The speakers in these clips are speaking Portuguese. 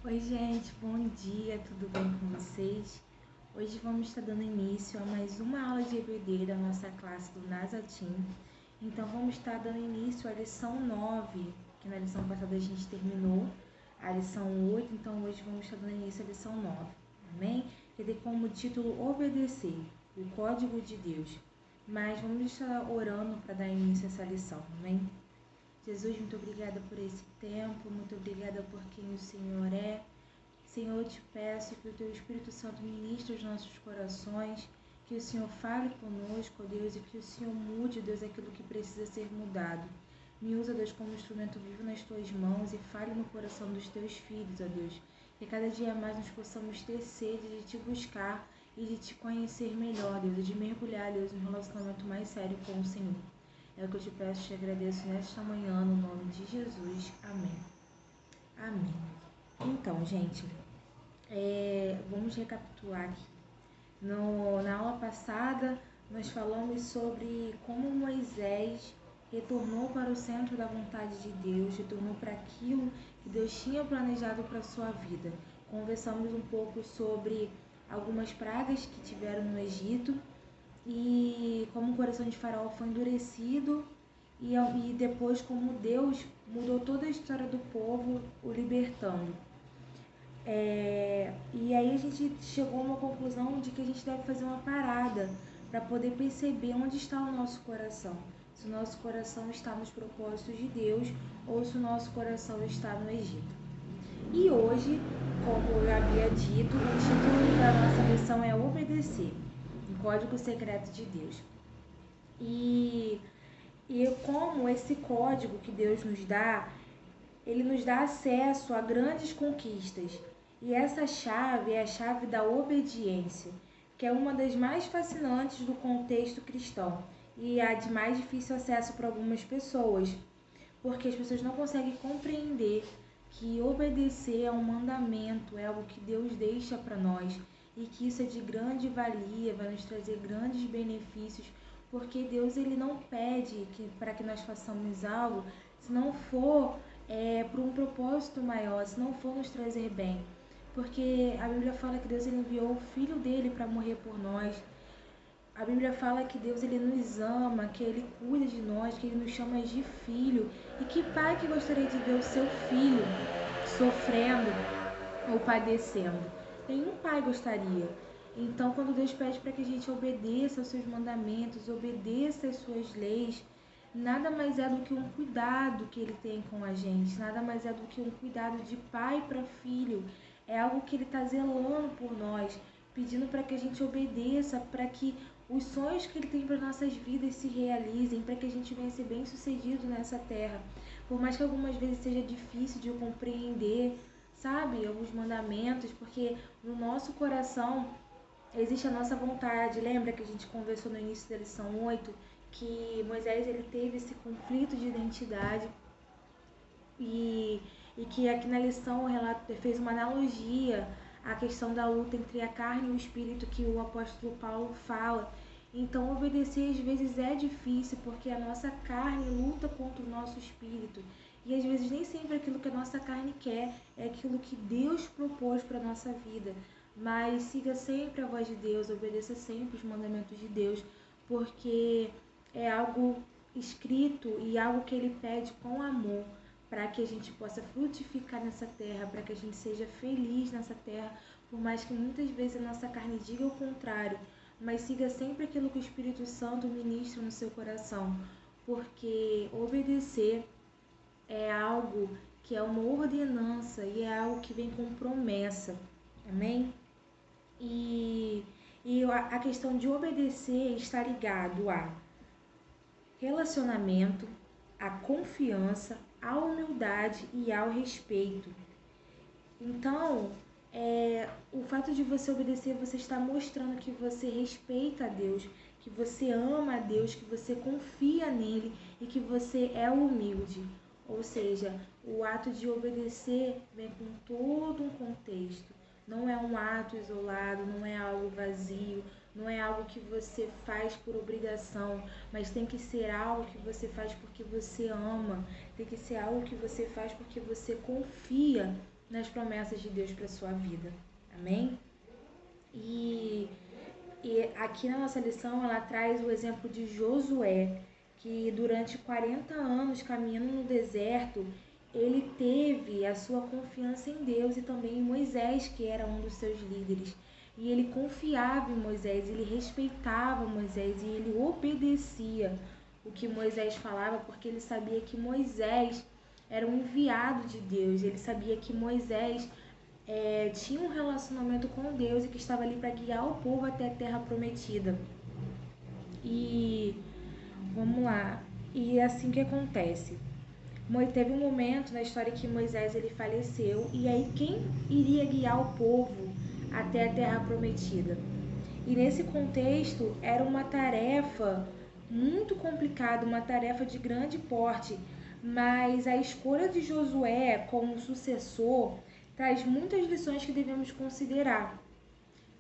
Oi, gente, bom dia, tudo bem com vocês? Hoje vamos estar dando início a mais uma aula de EBD da nossa classe do Nazatim. Então, vamos estar dando início à lição 9, que na lição passada a gente terminou a lição 8, então hoje vamos estar dando início à lição 9, amém? Que tem como título Obedecer, o Código de Deus. Mas vamos estar orando para dar início a essa lição, amém? Jesus, muito obrigada por esse tempo, muito obrigada por quem o Senhor é. Senhor, eu te peço que o Teu Espírito Santo ministre os nossos corações, que o Senhor fale conosco, ó Deus, e que o Senhor mude, Deus, aquilo que precisa ser mudado. Me usa, Deus, como instrumento vivo nas Tuas mãos e fale no coração dos Teus filhos, ó Deus. Que cada dia mais nós possamos ter sede de Te buscar e de Te conhecer melhor, Deus, e de mergulhar, Deus, em um relacionamento mais sério com o Senhor. É o que eu te peço e te agradeço nesta manhã, no nome de Jesus. Amém. Amém. Então, gente, vamos recapitular aqui. Na aula passada, nós falamos sobre como Moisés retornou para o centro da vontade de Deus, retornou para aquilo que Deus tinha planejado para a sua vida. Conversamos um pouco sobre algumas pragas que tiveram no Egito e como o coração de Faraó foi endurecido e depois como Deus mudou toda a história do povo, o libertando. E aí a gente chegou a uma conclusão de que a gente deve fazer uma parada para poder perceber onde está o nosso coração. Se o nosso coração está nos propósitos de Deus ou se o nosso coração está no Egito. E hoje, como eu havia dito, o título da nossa lição é Obedecer, o Código Secreto de Deus. E como esse código que Deus nos dá, ele nos dá acesso a grandes conquistas. E essa chave é a chave da obediência, que é uma das mais fascinantes do contexto cristão e a de mais difícil acesso para algumas pessoas, porque as pessoas não conseguem compreender que obedecer é um mandamento, é algo que Deus deixa para nós e que isso é de grande valia, vai nos trazer grandes benefícios, porque Deus ele não pede para que nós façamos algo se não for por um propósito maior, se não for nos trazer bem. Porque a Bíblia fala que Deus ele enviou o Filho dele para morrer por nós. A Bíblia fala que Deus ele nos ama, que ele cuida de nós, que ele nos chama de filho. E que pai que gostaria de ver o seu filho sofrendo ou padecendo? Nenhum pai gostaria. Então, quando Deus pede para que a gente obedeça aos seus mandamentos, obedeça às suas leis, nada mais é do que um cuidado que ele tem com a gente, nada mais é do que um cuidado de pai para filho. É algo que ele está zelando por nós, pedindo para que a gente obedeça, para que os sonhos que ele tem para nossas vidas se realizem, para que a gente venha ser bem sucedido nessa terra. Por mais que algumas vezes seja difícil de compreender, sabe, alguns mandamentos, porque no nosso coração existe a nossa vontade. Lembra que a gente conversou no início da lição 8 que Moisés ele teve esse conflito de identidade e que aqui na lição o relato fez uma analogia à questão da luta entre a carne e o espírito que o apóstolo Paulo fala. Então obedecer às vezes é difícil porque a nossa carne luta contra o nosso espírito e às vezes nem sempre aquilo que a nossa carne quer é aquilo que Deus propôs para a nossa vida. Mas siga sempre a voz de Deus, obedeça sempre os mandamentos de Deus, porque é algo escrito e algo que ele pede com amor para que a gente possa frutificar nessa terra, para que a gente seja feliz nessa terra, por mais que muitas vezes a nossa carne diga o contrário, mas siga sempre aquilo que o Espírito Santo ministra no seu coração, porque obedecer é algo que é uma ordenança e é algo que vem com promessa, amém? E a questão de obedecer está ligado a relacionamento, a confiança, a humildade e ao respeito. Então, o fato de você obedecer, você está mostrando que você respeita a Deus, que você ama a Deus, que você confia nele e que você é humilde. Ou seja, o ato de obedecer vem com todo um contexto. Não é um ato isolado, não é algo vazio, não é algo que você faz por obrigação, mas tem que ser algo que você faz porque você ama, tem que ser algo que você faz porque você confia nas promessas de Deus para sua vida. Amém? E aqui na nossa lição ela traz o exemplo de Josué, que durante 40 anos caminhando no deserto, ele teve a sua confiança em Deus e também em Moisés, que era um dos seus líderes. E ele confiava em Moisés, ele respeitava Moisés e ele obedecia o que Moisés falava, porque ele sabia que Moisés era um enviado de Deus, ele sabia que Moisés tinha um relacionamento com Deus e que estava ali para guiar o povo até a terra prometida. E vamos lá, e assim que acontece. Teve um momento na história que Moisés ele faleceu, e aí quem iria guiar o povo até a terra prometida? E nesse contexto era uma tarefa muito complicada, uma tarefa de grande porte, mas a escolha de Josué como sucessor traz muitas lições que devemos considerar.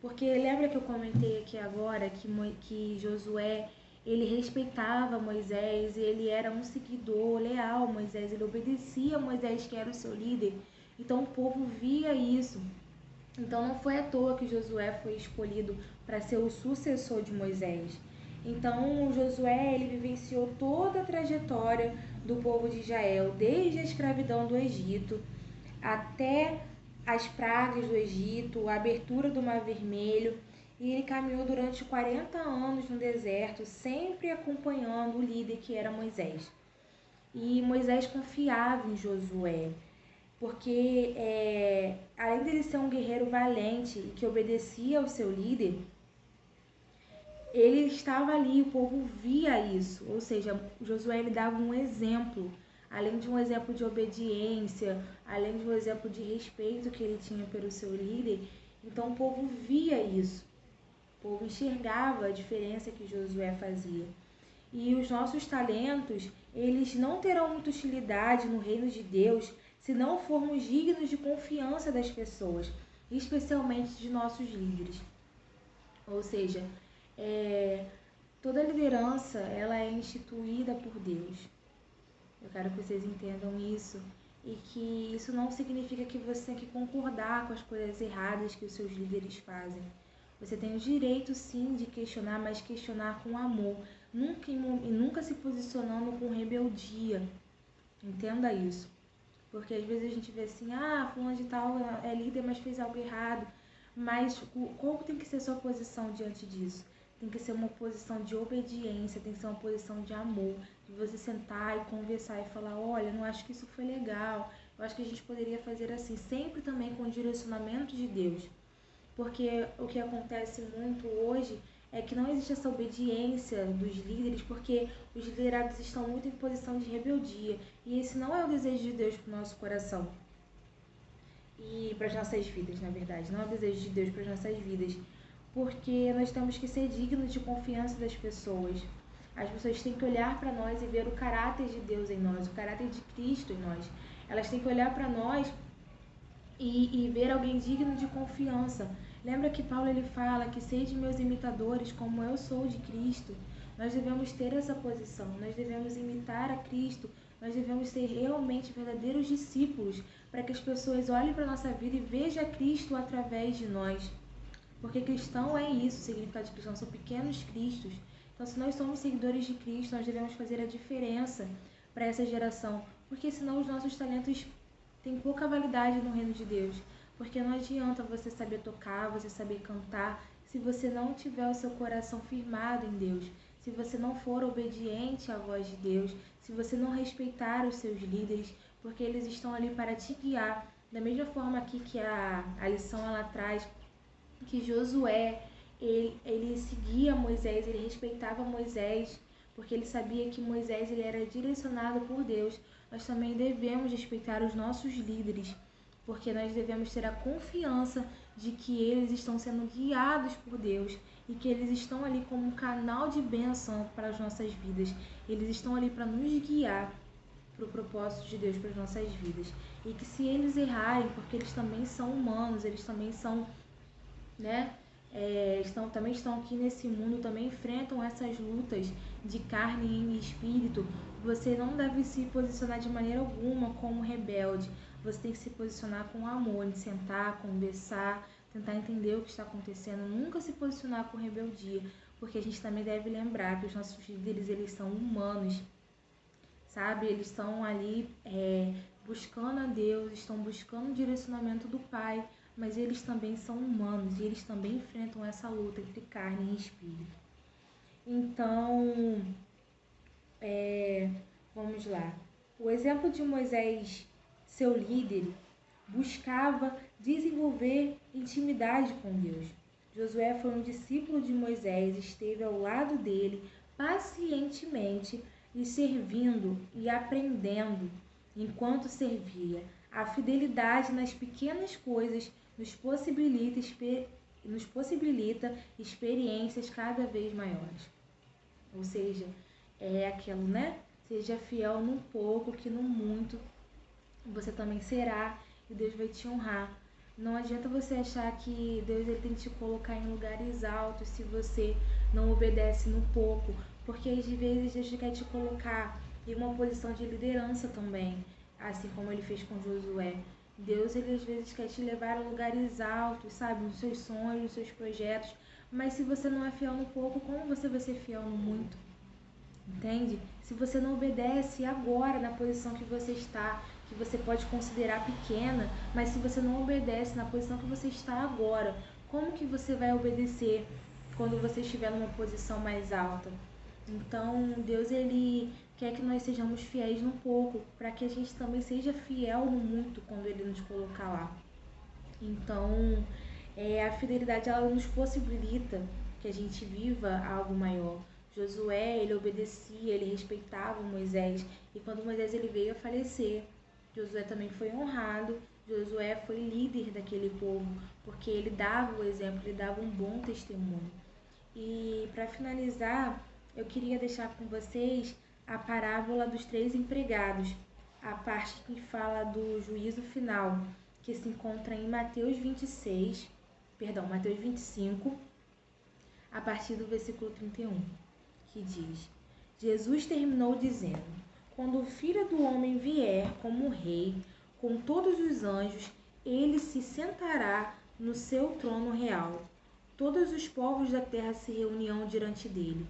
Porque lembra que eu comentei aqui agora que Josué ele respeitava Moisés, ele era um seguidor leal a Moisés, ele obedecia a Moisés, que era o seu líder. Então o povo via isso. Então não foi à toa que Josué foi escolhido para ser o sucessor de Moisés. Então Josué ele vivenciou toda a trajetória do povo de Israel, desde a escravidão do Egito até as pragas do Egito, a abertura do Mar Vermelho, e ele caminhou durante 40 anos no deserto, sempre acompanhando o líder que era Moisés. E Moisés confiava em Josué, porque além dele ser um guerreiro valente e que obedecia ao seu líder, ele estava ali, o povo via isso, ou seja, Josué ele dava um exemplo, além de um exemplo de obediência, além de um exemplo de respeito que ele tinha pelo seu líder. Então o povo via isso, o povo enxergava a diferença que Josué fazia. E os nossos talentos, eles não terão muita utilidade no reino de Deus se não formos dignos de confiança das pessoas, especialmente de nossos líderes. Ou seja, toda liderança ela é instituída por Deus. Eu quero que vocês entendam isso e que isso não significa que você tem que concordar com as coisas erradas que os seus líderes fazem. Você tem o direito sim de questionar, mas questionar com amor, nunca se posicionando com rebeldia. Entenda isso. Porque às vezes a gente vê assim, fulano de tal é líder, mas fez algo errado. Mas qual tem que ser a sua posição diante disso? Tem que ser uma posição de obediência, tem que ser uma posição de amor, de você sentar e conversar e falar, olha, não acho que isso foi legal, eu acho que a gente poderia fazer assim, sempre também com o direcionamento de Deus. Porque o que acontece muito hoje é que não existe essa obediência dos líderes, porque os liderados estão muito em posição de rebeldia. E esse não é o desejo de Deus para o nosso coração. E para as nossas vidas, na verdade. Não é o desejo de Deus para as nossas vidas. Porque nós temos que ser dignos de confiança das pessoas. As pessoas têm que olhar para nós e ver o caráter de Deus em nós, o caráter de Cristo em nós. Elas têm que olhar para nós e ver alguém digno de confiança. Lembra que Paulo ele fala que sede meus imitadores como eu sou de Cristo. Nós devemos ter essa posição, nós devemos imitar a Cristo, nós devemos ser realmente verdadeiros discípulos para que as pessoas olhem para a nossa vida e vejam Cristo através de nós. Porque cristão é isso, o significado de cristão são pequenos cristos. Então se nós somos seguidores de Cristo, nós devemos fazer a diferença para essa geração, porque senão os nossos talentos têm pouca validade no reino de Deus. Porque não adianta você saber tocar, você saber cantar, se você não tiver o seu coração firmado em Deus, se você não for obediente à voz de Deus, se você não respeitar os seus líderes, porque eles estão ali para te guiar. Da mesma forma aqui que a lição ela traz que Josué, ele seguia Moisés, ele respeitava Moisés, porque ele sabia que Moisés ele era direcionado por Deus. Nós também devemos respeitar os nossos líderes, porque nós devemos ter a confiança de que eles estão sendo guiados por Deus e que eles estão ali como um canal de bênção para as nossas vidas. Eles estão ali para nos guiar para o propósito de Deus para as nossas vidas. E que se eles errarem, porque eles também são humanos, eles também são, também estão aqui nesse mundo, também enfrentam essas lutas de carne e espírito, Você não deve se posicionar de maneira alguma como rebelde. Você tem que se posicionar com amor, de sentar, conversar, tentar entender o que está acontecendo. Nunca se posicionar com rebeldia, porque a gente também deve lembrar que os nossos líderes, eles são humanos, sabe? Eles estão ali buscando a Deus, estão buscando o direcionamento do Pai, mas eles também são humanos e eles também enfrentam essa luta entre carne e espírito. Então, vamos lá. O exemplo de Moisés, seu líder, buscava desenvolver intimidade com Deus. Josué foi um discípulo de Moisés, esteve ao lado dele pacientemente e servindo e aprendendo enquanto servia. A fidelidade nas pequenas coisas nos possibilita experiências cada vez maiores. Ou seja, é aquilo, né? Seja fiel num pouco, que no muito você também será, e Deus vai te honrar. Não adianta você achar que Deus ele tem que te colocar em lugares altos se você não obedece no pouco, porque às vezes Deus quer te colocar em uma posição de liderança também, assim como ele fez com Josué. Deus ele às vezes quer te levar a lugares altos, sabe, nos seus sonhos, nos seus projetos, mas se você não é fiel no pouco, como você vai ser fiel no muito? Entende? Se você não obedece agora na posição que você está, que você pode considerar pequena, mas se você não obedece na posição que você está agora, como que você vai obedecer quando você estiver numa posição mais alta? Então, Deus ele quer que nós sejamos fiéis no pouco, para que a gente também seja fiel no muito quando ele nos colocar lá. Então, a fidelidade ela nos possibilita que a gente viva algo maior. Josué, ele obedecia, ele respeitava Moisés, e quando Moisés ele veio a falecer, Josué também foi honrado. Josué foi líder daquele povo, porque ele dava o exemplo, ele dava um bom testemunho. E para finalizar, eu queria deixar com vocês a parábola dos 3 empregados, a parte que fala do juízo final, que se encontra em Mateus 25, a partir do versículo 31, que diz: Jesus terminou dizendo: quando o Filho do Homem vier como rei, com todos os anjos, ele se sentará no seu trono real. Todos os povos da terra se reunirão diante dele,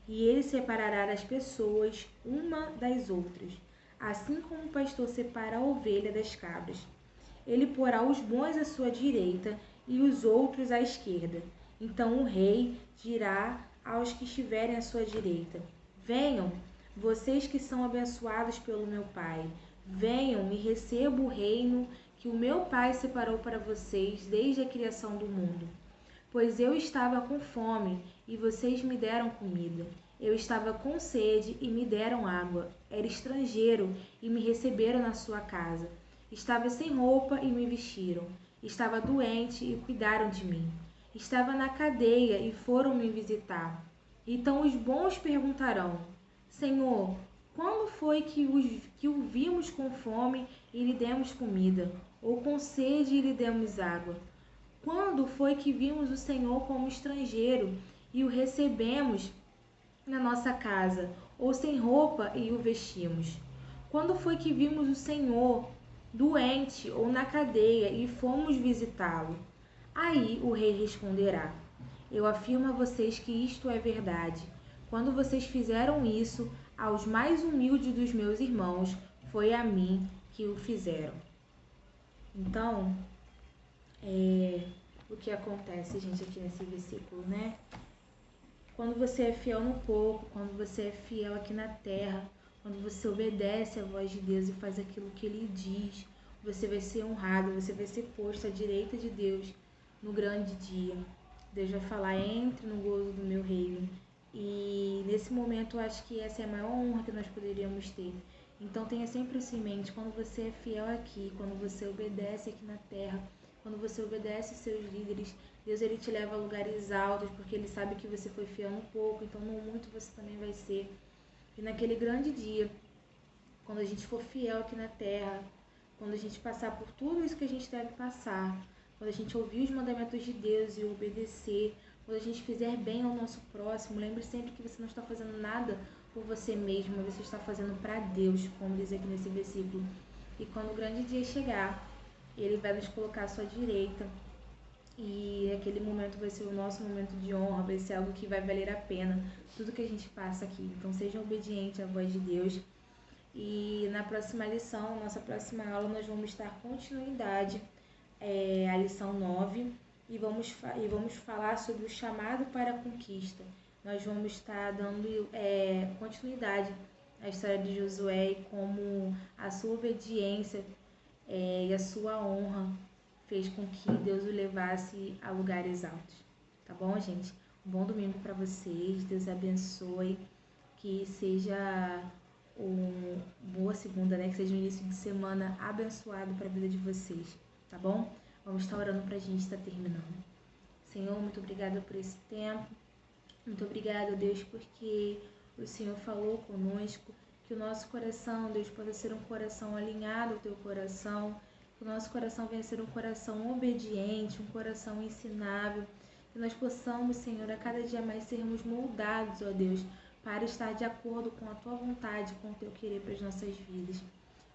e ele separará as pessoas uma das outras, assim como o pastor separa a ovelha das cabras. Ele porá os bons à sua direita e os outros à esquerda. Então o rei dirá aos que estiverem à sua direita: venham, vocês que são abençoados pelo meu Pai. Venham e recebam o reino que o meu Pai separou para vocês desde a criação do mundo. Pois eu estava com fome e vocês me deram comida. Eu estava com sede e me deram água. Era estrangeiro e me receberam na sua casa. Estava sem roupa e me vestiram. Estava doente e cuidaram de mim. Estava na cadeia e foram me visitar. Então os bons perguntarão: Senhor, quando foi que o vimos com fome e lhe demos comida, ou com sede e lhe demos água? Quando foi que vimos o Senhor como estrangeiro e o recebemos na nossa casa, ou sem roupa e o vestimos? Quando foi que vimos o Senhor doente ou na cadeia e fomos visitá-lo? Aí o rei responderá: eu afirmo a vocês que isto é verdade. Quando vocês fizeram isso aos mais humildes dos meus irmãos, foi a mim que o fizeram. Então, o que acontece, gente, aqui nesse versículo, né? Quando você é fiel no pouco, quando você é fiel aqui na terra, quando você obedece à voz de Deus e faz aquilo que Ele diz, você vai ser honrado, você vai ser posto à direita de Deus no grande dia. Deus vai falar: entre no gozo do meu reino. E nesse momento eu acho que essa é a maior honra que nós poderíamos ter. Então tenha sempre isso em mente: quando você é fiel aqui, quando você obedece aqui na terra, quando você obedece seus líderes, Deus ele te leva a lugares altos, porque Ele sabe que você foi fiel no pouco, então no muito você também vai ser. E naquele grande dia, quando a gente for fiel aqui na terra, quando a gente passar por tudo isso que a gente deve passar, quando a gente ouvir os mandamentos de Deus e obedecer, quando a gente fizer bem ao nosso próximo, lembre sempre que você não está fazendo nada por você mesmo, mas você está fazendo para Deus, como diz aqui nesse versículo. E quando o grande dia chegar, Ele vai nos colocar à sua direita. E aquele momento vai ser o nosso momento de honra, vai ser algo que vai valer a pena, tudo que a gente passa aqui. Então seja obediente à voz de Deus. E na próxima lição, nossa próxima aula, nós vamos dar continuidade à lição 9 e vamos falar sobre o chamado para a conquista. Nós vamos estar dando continuidade à história de Josué e como a sua obediência e a sua honra fez com que Deus o levasse a lugares altos. Tá bom, gente? Um bom domingo para vocês. Deus abençoe. Que seja boa segunda, né? Que seja um início de semana abençoado para a vida de vocês. Tá bom? Vamos estar orando para a gente estar terminando. Senhor, muito obrigada por esse tempo. Muito obrigada, Deus, porque o Senhor falou conosco. Que o nosso coração, Deus, possa ser um coração alinhado ao teu coração. Que o nosso coração venha ser um coração obediente, um coração ensinável. Que nós possamos, Senhor, a cada dia mais sermos moldados, ó Deus, para estar de acordo com a tua vontade, com o teu querer para as nossas vidas.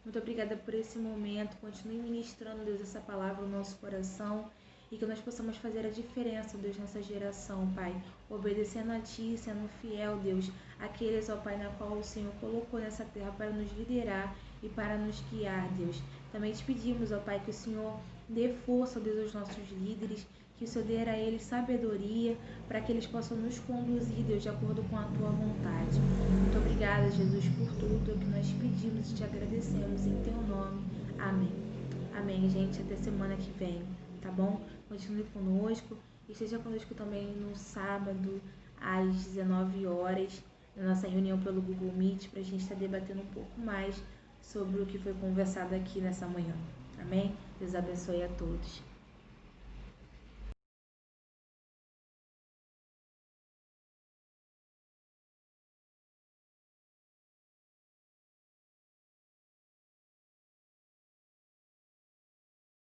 Muito obrigada por esse momento. Continue ministrando, Deus, essa palavra no nosso coração. E que nós possamos fazer a diferença, Deus, nessa geração, Pai. Obedecendo a Ti, sendo fiel, Deus, àqueles, ó Pai, na qual o Senhor colocou nessa terra para nos liderar e para nos guiar, Deus. Também te pedimos, ó Pai, que o Senhor dê força, Deus, aos nossos líderes, que o Senhor dê a eles sabedoria, para que eles possam nos conduzir, Deus, de acordo com a Tua vontade. Muito obrigada, Jesus, por tudo que nós pedimos e te agradecemos em Teu nome. Amém. Amém, gente. Até semana que vem, tá bom? Continue conosco e esteja conosco também no sábado, às 19 horas, na nossa reunião pelo Google Meet, para a gente estar debatendo um pouco mais sobre o que foi conversado aqui nessa manhã. Amém? Deus abençoe a todos.